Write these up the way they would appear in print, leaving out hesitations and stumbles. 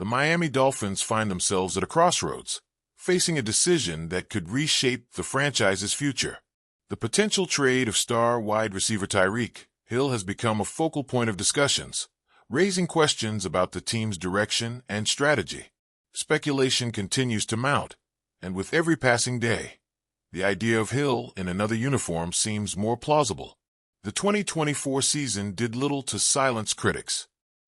the Miami Dolphins find themselves at a crossroads, facing a decision that could reshape the franchise's future. The potential trade of star wide receiver Tyreek Hill has become a focal point of discussions, raising questions about the team's direction and strategy. Speculation continues to mount, and with every passing day, the idea of Hill in another uniform seems more plausible. The 2024 season did little to silence critics.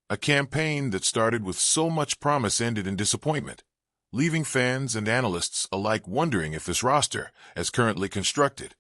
A campaign that started with so much promise ended in disappointment, leaving fans and analysts alike wondering if this roster, as currently constructed,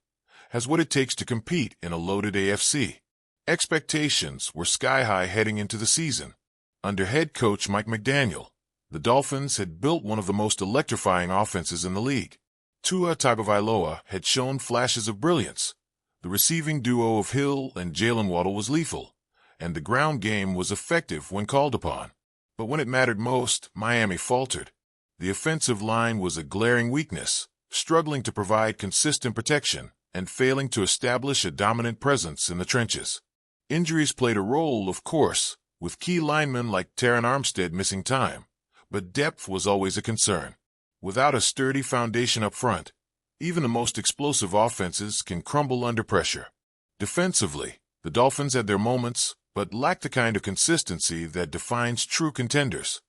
has what it takes to compete in a loaded AFC. Expectations were sky-high heading into the season. Under head coach Mike McDaniel, the Dolphins had built one of the most electrifying offenses in the league. Tua Tagovailoa had shown flashes of brilliance. The receiving duo of Hill and Jalen Waddle was lethal, and the ground game was effective when called upon. But when it mattered most, Miami faltered. The offensive line was a glaring weakness, struggling to provide consistent protection and failing to establish a dominant presence in the trenches. Injuries played a role, of course, with key linemen like Terron Armstead missing time, but depth was always a concern. Without a sturdy foundation up front, even the most explosive offenses can crumble under pressure. Defensively, the Dolphins had their moments, but lacked the kind of consistency that defines true contenders.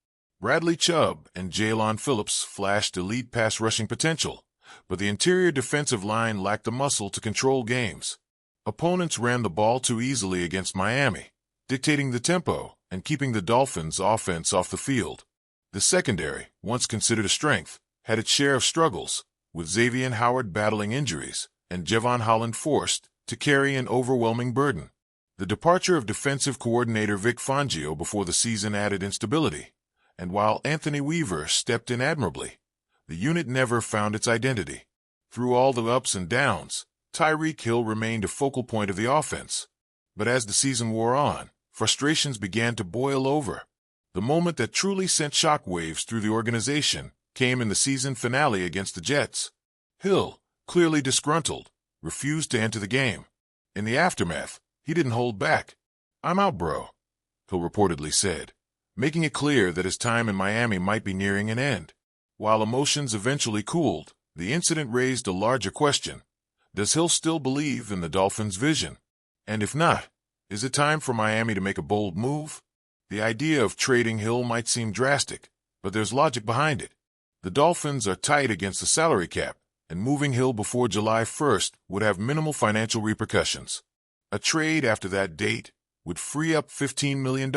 Bradley Chubb and Jalen Phillips flashed elite pass rushing potential, but the interior defensive line lacked the muscle to control games. Opponents ran the ball too easily against Miami, dictating the tempo and keeping the Dolphins' offense off the field. The secondary, once considered a strength, had its share of struggles, with Xavier Howard battling injuries and Javon Holland forced to carry an overwhelming burden. The departure of defensive coordinator Vic Fangio before the season added instability, and while Anthony Weaver stepped in admirably, the unit never found its identity. Through all the ups and downs, Tyreek Hill remained a focal point of the offense. But as the season wore on, frustrations began to boil over. The moment that truly sent shockwaves through the organization came in the season finale against the Jets. Hill, clearly disgruntled, refused to enter the game. In the aftermath, he didn't hold back. "I'm out, bro," Hill reportedly said, making it clear that his time in Miami might be nearing an end. While emotions eventually cooled, the incident raised a larger question. Does Hill still believe in the Dolphins' vision? And if not, is it time for Miami to make a bold move? The idea of trading Hill might seem drastic, but there's logic behind it. The Dolphins are tight against the salary cap, and moving Hill before July 1st would have minimal financial repercussions. A trade after that date would free up $15 million,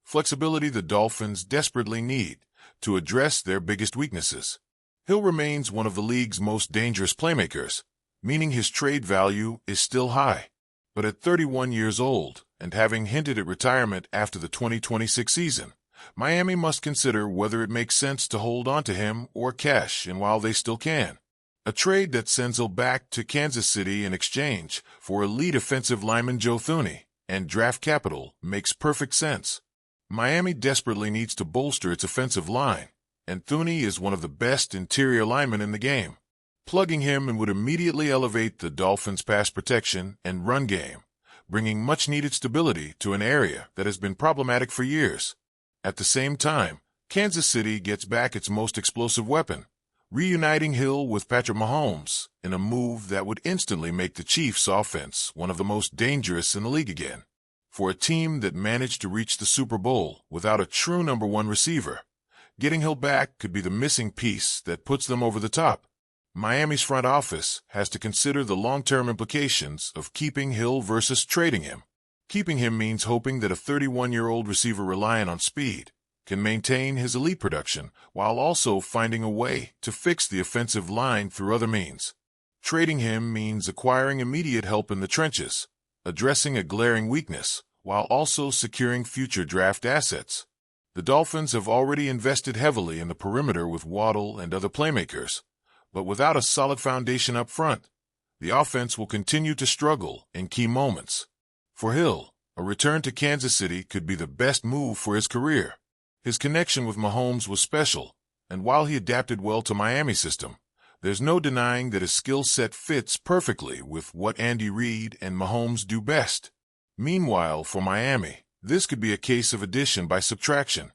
flexibility the Dolphins desperately need to address their biggest weaknesses. Hill remains one of the league's most dangerous playmakers, meaning his trade value is still high. But at 31 years old, and having hinted at retirement after the 2026 season, Miami must consider whether it makes sense to hold on to him or cash in while they still can. A trade that sends Hill back to Kansas City in exchange for elite offensive lineman Joe Thuney and draft capital makes perfect sense. Miami desperately needs to bolster its offensive line, and Thuney is one of the best interior linemen in the game. Plugging him in would immediately elevate the Dolphins' pass protection and run game, bringing much-needed stability to an area that has been problematic for years. At the same time, Kansas City gets back its most explosive weapon, reuniting Hill with Patrick Mahomes in a move that would instantly make the Chiefs' offense one of the most dangerous in the league again. For a team that managed to reach the Super Bowl without a true number one receiver, getting Hill back could be the missing piece that puts them over the top. Miami's front office has to consider the long-term implications of keeping Hill versus trading him. Keeping him means hoping that a 31-year-old receiver reliant on speed can maintain his elite production while also finding a way to fix the offensive line through other means. Trading him means acquiring immediate help in the trenches, addressing a glaring weakness, while also securing future draft assets. The Dolphins have already invested heavily in the perimeter with Waddle and other playmakers, but without a solid foundation up front, the offense will continue to struggle in key moments. For Hill, a return to Kansas City could be the best move for his career. His connection with Mahomes was special, and while he adapted well to Miami's system, there's no denying that his skill set fits perfectly with what Andy Reid and Mahomes do best. Meanwhile, for Miami, this could be a case of addition by subtraction.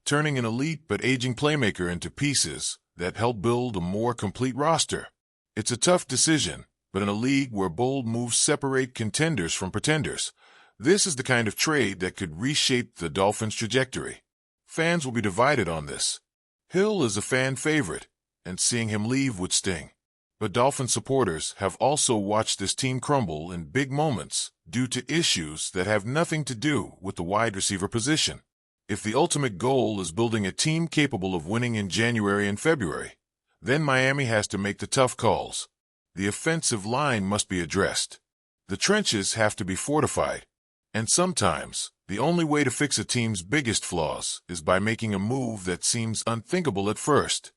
turning an elite but aging playmaker into pieces that help build a more complete roster. It's a tough decision, but in a league where bold moves separate contenders from pretenders, this is the kind of trade that could reshape the Dolphins' trajectory. Fans will be divided on this. Hill is a fan favorite, and seeing him leave would sting. But Dolphins supporters have also watched this team crumble in big moments due to issues that have nothing to do with the wide receiver position. If the ultimate goal is building a team capable of winning in January and February, then Miami has to make the tough calls. The offensive line must be addressed. The trenches have to be fortified. And sometimes, the only way to fix a team's biggest flaws is by making a move that seems unthinkable at first.